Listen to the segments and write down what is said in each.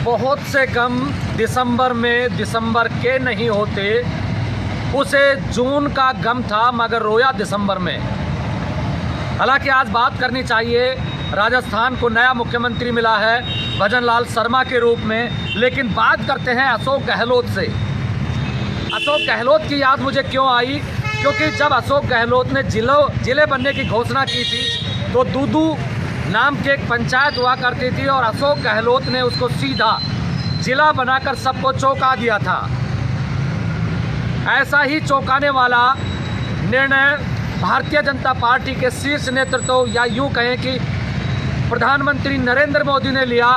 बहुत से गम दिसंबर के नहीं होते, उसे जून का गम था मगर रोया दिसंबर में। हालांकि आज बात करनी चाहिए, राजस्थान को नया मुख्यमंत्री मिला है भजनलाल शर्मा के रूप में, लेकिन बात करते हैं अशोक गहलोत से। अशोक गहलोत की याद मुझे क्यों आई, क्योंकि जब अशोक गहलोत ने जिले बनने की घोषणा की थी तो दूदू नाम की एक पंचायत हुआ करती थी और अशोक गहलोत ने उसको सीधा जिला बनाकर सबको चौंका दिया था। ऐसा ही चौंकाने वाला निर्णय भारतीय जनता पार्टी के शीर्ष नेतृत्व या यूँ कहें कि प्रधानमंत्री नरेंद्र मोदी ने लिया।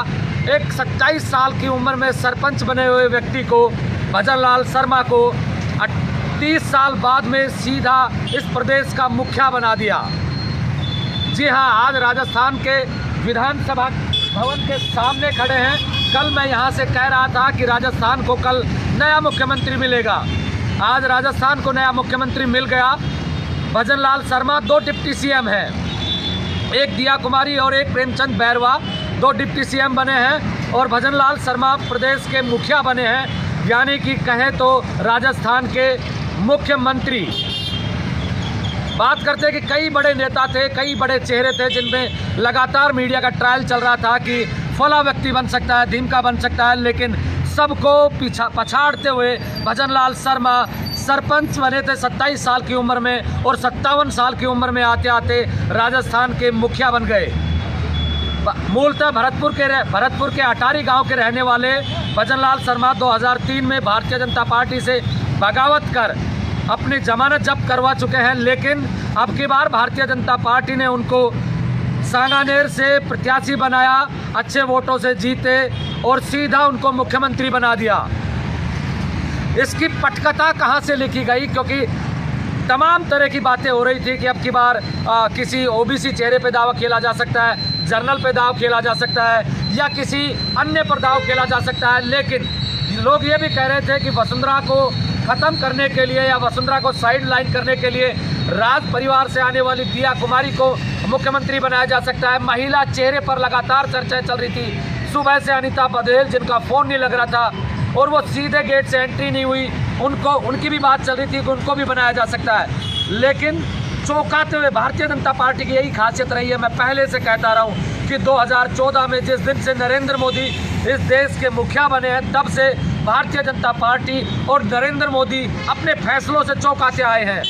एक 27 साल की उम्र में सरपंच बने हुए व्यक्ति को, भजनलाल शर्मा को 30 साल बाद में सीधा इस प्रदेश का मुखिया बना दिया। जी हाँ, आज राजस्थान के विधानसभा भवन के सामने खड़े हैं। कल मैं यहाँ से कह रहा था कि राजस्थान को कल नया मुख्यमंत्री मिलेगा। आज राजस्थान को नया मुख्यमंत्री मिल गया। भजनलाल शर्मा 2 डिप्टी सीएम हैं, एक दिया कुमारी और एक प्रेमचंद बैरवा 2 डिप्टी सीएम बने हैं और भजनलाल शर्मा प्रदेश के मुखिया बने हैं, यानी कि कहें तो राजस्थान के मुख्यमंत्री। बात करते कि कई बड़े नेता थे, कई बड़े चेहरे थे जिनमें लगातार मीडिया का ट्रायल चल रहा था कि फला व्यक्ति बन सकता है, ढीमका बन सकता है, लेकिन सबको पछाड़ते हुए भजनलाल शर्मा सरपंच बने थे 27 साल की उम्र में और 57 साल की उम्र में आते आते राजस्थान के मुखिया बन गए। मूलतः भरतपुर के अटारी गांव के रहने वाले भजनलाल शर्मा 2003 में भारतीय जनता पार्टी से बगावत कर अपनी जमानत जब्त करवा चुके हैं, लेकिन अब की बार भारतीय जनता पार्टी ने उनको सांगानेर से प्रत्याशी बनाया, अच्छे वोटों से जीते और सीधा उनको मुख्यमंत्री बना दिया। इसकी पटकथा कहां से लिखी गई, क्योंकि तमाम तरह की बातें हो रही थी कि अब की बार किसी ओबीसी चेहरे पे दावा खेला जा सकता है, जर्नल पे दाव खेला जा सकता है या किसी अन्य पर दाव खेला जा सकता है। लेकिन लोग ये भी कह रहे थे कि वसुंधरा को ख़त्म करने के लिए या वसुंधरा को साइड लाइन करने के लिए राज परिवार से आने वाली दिया कुमारी को मुख्यमंत्री बनाया जा सकता है। महिला चेहरे पर लगातार चर्चाएं चल रही थी। सुबह से अनीता बघेल, जिनका फ़ोन नहीं लग रहा था और वो सीधे गेट से एंट्री नहीं हुई, उनकी भी बात चल रही थी कि उनको भी बनाया जा सकता है। लेकिन चौंकाते हुए भारतीय जनता पार्टी की यही खासियत रही है। मैं पहले से कहता रहा हूँ कि 2014 में जिस दिन से नरेंद्र मोदी इस देश के मुखिया बने हैं, तब से भारतीय जनता पार्टी और नरेंद्र मोदी अपने फैसलों से चौंकाते आए हैं।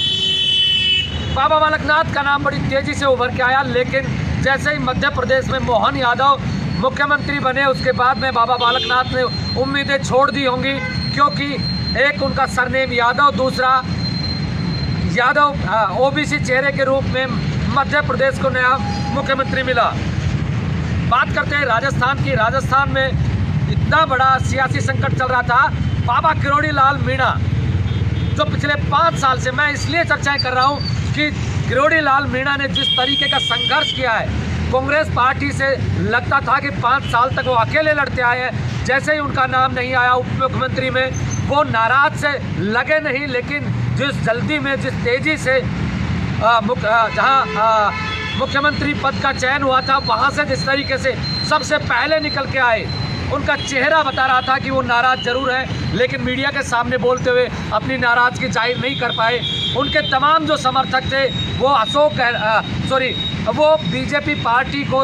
बाबा बालकनाथ का नाम बड़ी तेज़ी से उभर के आया, लेकिन जैसे ही मध्य प्रदेश में मोहन यादव मुख्यमंत्री बने, उसके बाद में बाबा बालकनाथ ने उम्मीदें छोड़ दी होंगी, क्योंकि एक उनका सरनेम यादव, दूसरा यादव ओबीसी चेहरे के रूप में मध्य प्रदेश को नया मुख्यमंत्री मिला। बात करते हैं राजस्थान की। राजस्थान में इतना बड़ा सियासी संकट चल रहा था। बाबा किरोड़ी लाल मीणा जो पिछले 5 साल से, मैं इसलिए चर्चाएं कर रहा हूं कि किरोड़ी लाल मीणा ने जिस तरीके का संघर्ष किया है कांग्रेस पार्टी से, लगता था कि 5 साल तक वो अकेले लड़ते आए हैं। जैसे ही उनका नाम नहीं आया उप मुख्यमंत्री में, वो नाराज से लगे नहीं, लेकिन जिस जल्दी में, जिस तेज़ी से जहाँ मुख्यमंत्री पद का चयन हुआ था, वहाँ से जिस तरीके से सबसे पहले निकल के आए, उनका चेहरा बता रहा था कि वो नाराज़ जरूर है, लेकिन मीडिया के सामने बोलते हुए अपनी नाराज़गी जाहिर नहीं कर पाए। उनके तमाम जो समर्थक थे वो बीजेपी पार्टी को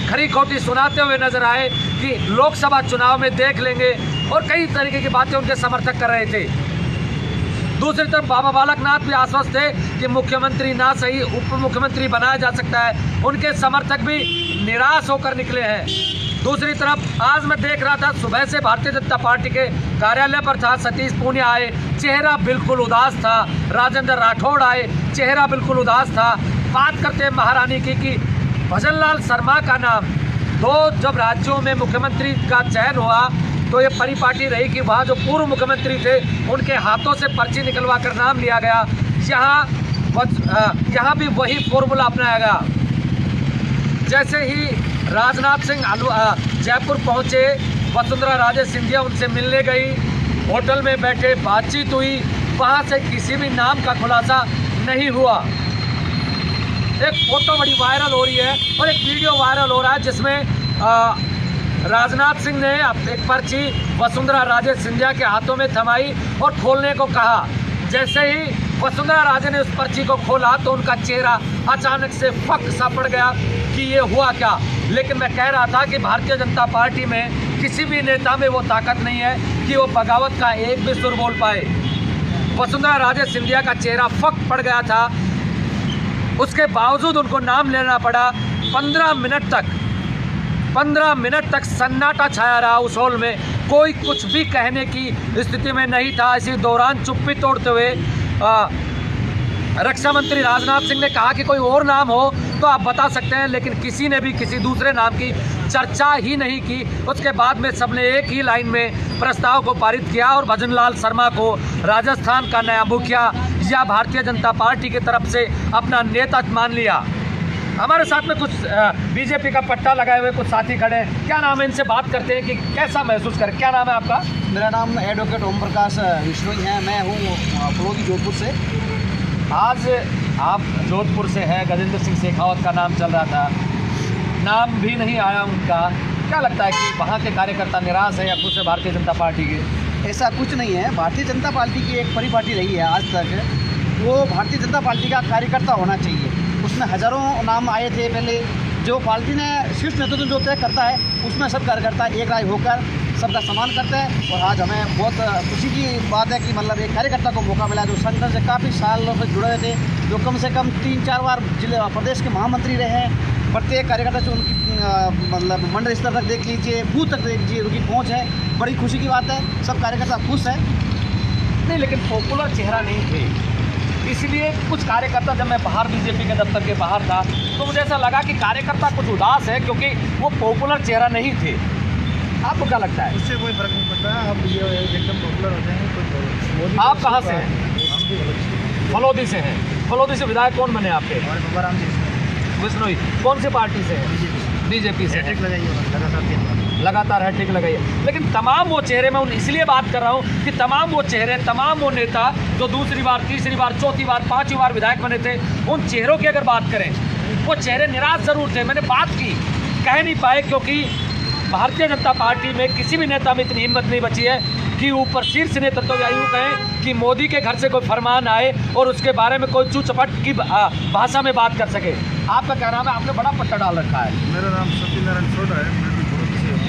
खरी खोटी सुनाते हुए नजर आए कि लोकसभा चुनाव में देख लेंगे, और कई तरीके की बातें उनके समर्थक कर रहे थे। दूसरी तरफ बाबा बालकनाथ भी आश्वस्त थे कि मुख्यमंत्री ना सही उप मुख्यमंत्री बनाया जा सकता है। उनके समर्थक भी निराश होकर निकले हैं। दूसरी तरफ आज मैं देख रहा था, सुबह से भारतीय जनता पार्टी के कार्यालय पर था, सतीश पूनिया आए, चेहरा बिल्कुल उदास था। राजेंद्र राठौड़ आए, चेहरा बिल्कुल उदास था। बात करते हैं महारानी की कि भजनलाल शर्मा का नाम 2 जब राज्यों में मुख्यमंत्री का चयन हुआ तो ये परिपाटी रही कि वहाँ जो पूर्व मुख्यमंत्री थे उनके हाथों से पर्ची निकलवा कर नाम लिया गया। यहाँ भी वही फॉर्मूला अपनाया गया। जैसे ही राजनाथ सिंह जयपुर पहुँचे, वसुंधरा राजे सिंधिया उनसे मिलने गई, होटल में बैठे बातचीत हुई, वहाँ से किसी भी नाम का खुलासा नहीं हुआ। एक फोटो बड़ी वायरल हो रही है और एक वीडियो वायरल हो रहा है जिसमें राजनाथ सिंह ने एक पर्ची वसुंधरा राजे सिंधिया के हाथों में थमाई और खोलने को कहा। जैसे ही वसुंधरा राजे ने उस पर्ची को खोला तो उनका चेहरा अचानक से फक सा पड़ गया कि ये हुआ क्या। लेकिन मैं कह रहा था कि भारतीय जनता पार्टी में किसी भी नेता में वो ताकत नहीं है कि वो बगावत का एक भी सुर बोल पाए। वसुंधरा राजे सिंधिया का चेहरा फक पड़ गया था, उसके बावजूद उनको नाम लेना पड़ा। 15 मिनट तक सन्नाटा छाया रहा उस हॉल में, कोई कुछ भी कहने की स्थिति में नहीं था। इसी दौरान चुप्पी तोड़ते हुए रक्षा मंत्री राजनाथ सिंह ने कहा कि कोई और नाम हो तो आप बता सकते हैं, लेकिन किसी ने भी किसी दूसरे नाम की चर्चा ही नहीं की। उसके बाद में सबने एक ही लाइन में प्रस्ताव को पारित किया और भजन लाल शर्मा को राजस्थान का नया मुखिया या भारतीय जनता पार्टी की तरफ से अपना नेता मान लिया। हमारे साथ में कुछ बीजेपी का पट्टा लगाए हुए कुछ साथी खड़े हैं। क्या नाम है, इनसे बात करते हैं कि कैसा महसूस करें। क्या नाम है आपका? मेरा नाम एडवोकेट ओम प्रकाश विश्नोई है। मैं हूँ फलोदी जोधपुर से। आज आप जोधपुर से हैं, गजेंद्र सिंह शेखावत का नाम चल रहा था, नाम भी नहीं आया उनका। क्या लगता है कि वहाँ के कार्यकर्ता निराश है या खुश है भारतीय जनता पार्टी के? ऐसा कुछ नहीं है। भारतीय जनता पार्टी की एक परिपाटी रही है आज तक, वो भारतीय जनता पार्टी का कार्यकर्ता होना चाहिए। उसमें हज़ारों नाम आए थे पहले, जो पार्टी ने शीर्ष नेतृत्व जो तय करता है उसमें सब कार्यकर्ता एक राय होकर सबका सम्मान करते हैं। और आज हमें बहुत खुशी की बात है कि मतलब एक कार्यकर्ता को मौका मिला जो संगठन से काफ़ी सालों से जुड़े हुए थे, जो कम से कम 3-4 बार जिले प्रदेश के महामंत्री रहे हैं। प्रत्येक कार्यकर्ता से उनकी मतलब मंडल स्तर तक देख लीजिए, बूथ तक देख लीजिए, उनकी पहुँच है। बड़ी खुशी की बात है, सब कार्यकर्ता खुश हैं। नहीं, लेकिन पॉपुलर चेहरा नहीं थे, इसलिए कुछ कार्यकर्ता, जब मैं बाहर बीजेपी के दफ्तर के बाहर था तो मुझे ऐसा लगा कि कार्यकर्ता कुछ उदास है क्योंकि वो पॉपुलर चेहरा नहीं थे। आपको क्या लगता है? उससे कोई फर्क नहीं पड़ता, अब ये एकदम पॉपुलर हो जाएंगे। आप कहाँ से हैं? फलोदी से हैं। फलोदी से विधायक कौन बने आपके? विश्नोई। कौन सी पार्टी से हैं? बीजेपी से। लगातार हैट्रिक लगाई है। लेकिन तमाम वो चेहरे, मैं इसलिए बात कर रहा हूँ कि तमाम वो चेहरे, तमाम वो नेता जो दूसरी बार, तीसरी बार, चौथी बार, 5वीं बार विधायक बने थे, उन चेहरों की अगर बात करें, वो चेहरे निराश ज़रूर थे। मैंने बात की, कह नहीं पाए क्योंकि भारतीय जनता पार्टी में किसी भी नेता में इतनी हिम्मत नहीं बची है कि ऊपर शीर्ष नेतृत्व या यूँ कहें कि मोदी के घर से कोई फरमान आए और उसके बारे में कोई चूचपट की भाषा में बात कर सके। आपका क्या नाम है? आपने बड़ा पट्टा डाल रखा है। मेरा नाम सत्यनारायण सोडा है, मैं भी भोपाल से हूँ।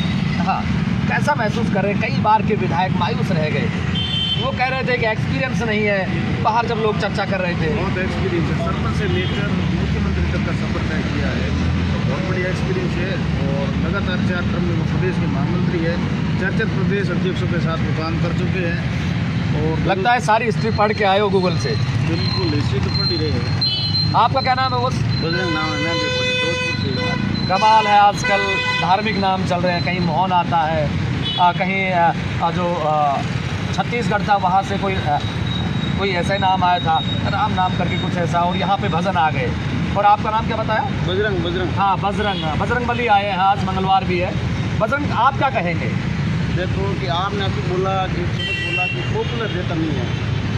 हाँ, कैसा महसूस कर रहे हैं? कई बार के विधायक मायूस रह गए, वो कह रहे थे कि एक्सपीरियंस नहीं है, बाहर जब लोग चर्चा कर रहे थे। बहुत एक्सपीरियंस है, सरपंच से लेकर मुख्यमंत्री तक का सफर तय किया है, बहुत बढ़िया एक्सपीरियंस है। और लगातार 4 टर्म में प्रदेश के महामंत्री है, 4 प्रदेश अध्यक्षों के साथ वो काम कर चुके हैं। और लगता है सारी हिस्ट्री पढ़ के आए हो गूगल से। बिल्कुल हिस्ट्री तो पढ़ ही रहे हैं। आपका क्या नाम है? वो बजरंग नाम है, मैं भी जोधपुर से हूँ। कमाल है, आजकल धार्मिक नाम चल रहे हैं, कहीं मोहन आता है, कहीं जो छत्तीसगढ़ था वहाँ से कोई ऐसा ही नाम आया था, राम नाम करके कुछ ऐसा, और यहाँ पे भजन आ गए। और आपका नाम क्या बताया? बजरंग। हाँ, बजरंग बली आए हैं। आज मंगलवार भी है। बजरंग, आप क्या कहेंगे? देखो कि आपने अभी बोला कि पॉपुलर नेता नहीं है।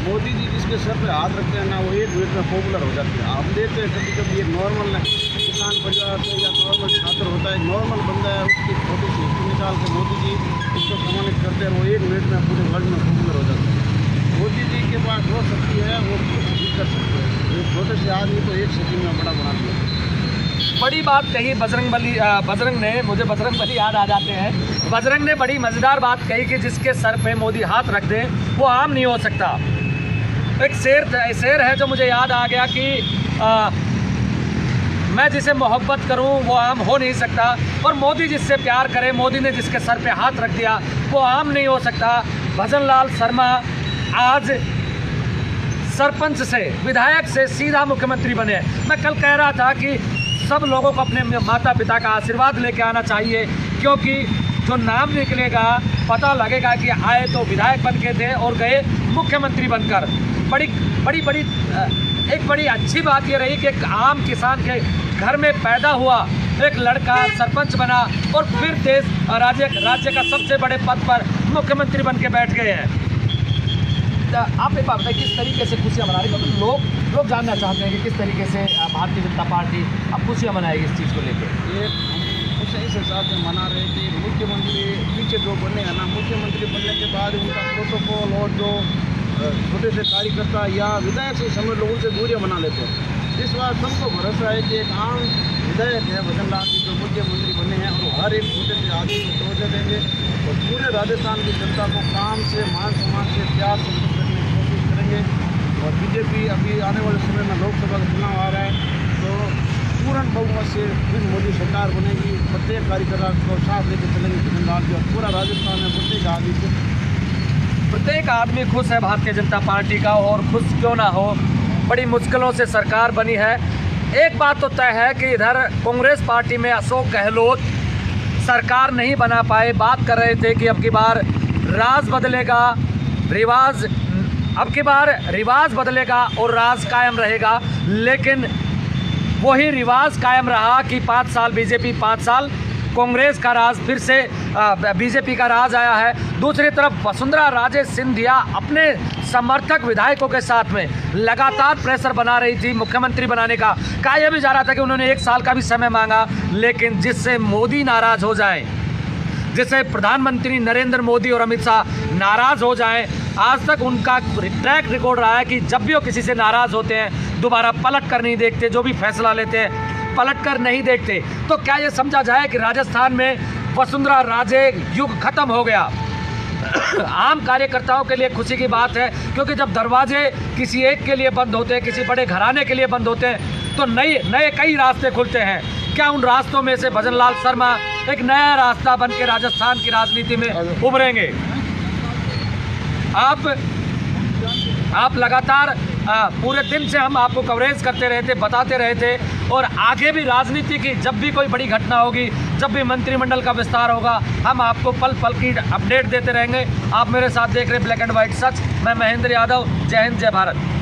मोदी जी जिसके सर पे हाथ रखते हैं ना, वो 1 मिनट में पॉपुलर हो जाते हैं। हम देखते हैं कभी कभी एक नॉर्मल किसान परिवार से या नॉर्मल छात्र होता है, नॉर्मल बंदा है, उसकी फोटो से निकाल के मोदी जी उसको सम्मानित करते हैं, वो 1 मिनट में पूरे वर्ल्ड में पॉपुलर हो जाते हैं। मोदी जी के पास वो शक्ति है, वो कुछ भी कर सकते हैं। एक छोटे से आदमी को 1 सेकंड में बड़ा बना दिया। बड़ी बात कही बजरंग ने, मुझे बजरंग बली याद आ जाते हैं। बजरंग ने बड़ी मज़ेदार बात कही कि जिसके सर पे मोदी हाथ रख दे वो आम नहीं हो सकता। एक शेर है जो मुझे याद आ गया कि मैं जिसे मोहब्बत करूं वो आम हो नहीं सकता, और मोदी जिससे प्यार करे, मोदी ने जिसके सर पे हाथ रख दिया वो आम नहीं हो सकता। भजन लाल शर्मा आज सरपंच से, विधायक से सीधा मुख्यमंत्री बने। मैं कल कह रहा था कि सब लोगों को अपने माता पिता का आशीर्वाद लेके आना चाहिए, क्योंकि जो नाम निकलेगा पता लगेगा कि आए तो विधायक बन के थे और गए मुख्यमंत्री बनकर। एक बड़ी अच्छी बात ये रही कि एक आम किसान के घर में पैदा हुआ एक लड़का सरपंच बना और फिर देश राज्य का सबसे बड़े पद पर मुख्यमंत्री बन के बैठ गए हैं। आप एक बात बताइए, किस तरीके से खुशियाँ मना रही है? क्योंकि लोग जानना चाहते हैं कि किस तरीके से भारतीय जनता पार्टी अब खुशियाँ मनाएगी इस चीज़ को लेकर। ये उसे इस हिसाब से मना रहे कि मुख्यमंत्री पीछे जो बने हैं ना, मुख्यमंत्री बनने के बाद उनका प्रोटोकॉल और जो छोटे से कार्यकर्ता या विधायक से समझ लो उनसे दूरियां बना लेते हैं। इस बार सबको भरोसा है कि एक आम विधायक है भजन लाल जी जो मुख्यमंत्री बने हैं और हर एक छोटे से आदमी को तवज्जो देंगे और पूरे राजस्थान की जनता को काम से, मान सम्मान से, प्यार संतुष्ट करने की कोशिश करेंगे। और बीजेपी अभी आने वाले समय में लोकसभा का चुनाव आ रहा है तो पूर्ण बहुमत से फिर मोदी सरकार बनेगी। प्रत्येक कार्यकर्ता को साथ लेकर चलेंगे भजन लाल जी और पूरा राजस्थान में प्रत्येक आदमी खुश है भारतीय जनता पार्टी का, और खुश क्यों ना हो, बड़ी मुश्किलों से सरकार बनी है। एक बात तो तय है कि इधर कांग्रेस पार्टी में अशोक गहलोत सरकार नहीं बना पाए। बात कर रहे थे कि अब की बार राज बदलेगा, रिवाज, अब की बार रिवाज बदलेगा और राज कायम रहेगा, लेकिन वही रिवाज कायम रहा कि 5 साल बीजेपी, 5 साल कांग्रेस का राज, फिर से बीजेपी का राज आया है। दूसरी तरफ वसुंधरा राजे सिंधिया अपने समर्थक विधायकों के साथ में लगातार प्रेशर बना रही थी मुख्यमंत्री बनाने का। कहा यह भी जा रहा था कि उन्होंने 1 साल का भी समय मांगा, लेकिन जिससे मोदी नाराज हो जाएं, जिससे प्रधानमंत्री नरेंद्र मोदी और अमित शाह नाराज हो जाएं, आज तक उनका ट्रैक रिकॉर्ड रहा है कि जब भी वो किसी से नाराज होते हैं दोबारा पलट कर नहीं देखते, जो भी फैसला लेते हैं पलट कर नहीं देखते। तो क्या ये समझा जाए कि राजस्थान में वसुंधरा राजे युग खत्म हो गया? आम कार्यकर्ताओं के लिए खुशी की बात है, क्योंकि जब दरवाजे किसी एक के लिए बंद होते हैं, किसी बड़े घराने के लिए बंद होते हैं, तो नए कई रास्ते खुलते हैं। क्या उन रास्तों में से भजन लाल शर्मा एक नया रास्ता बन के राजस्थान की राजनीति में उभरेंगे? आप लगातार पूरे दिन से हम आपको कवरेज करते रहे थे, बताते रहे थे, और आगे भी राजनीति की जब भी कोई बड़ी घटना होगी, जब भी मंत्रिमंडल का विस्तार होगा, हम आपको पल पल की अपडेट देते रहेंगे। आप मेरे साथ देख रहे ब्लैक एंड व्हाइट सच। मैं महेंद्र यादव। जय हिंद, जय भारत।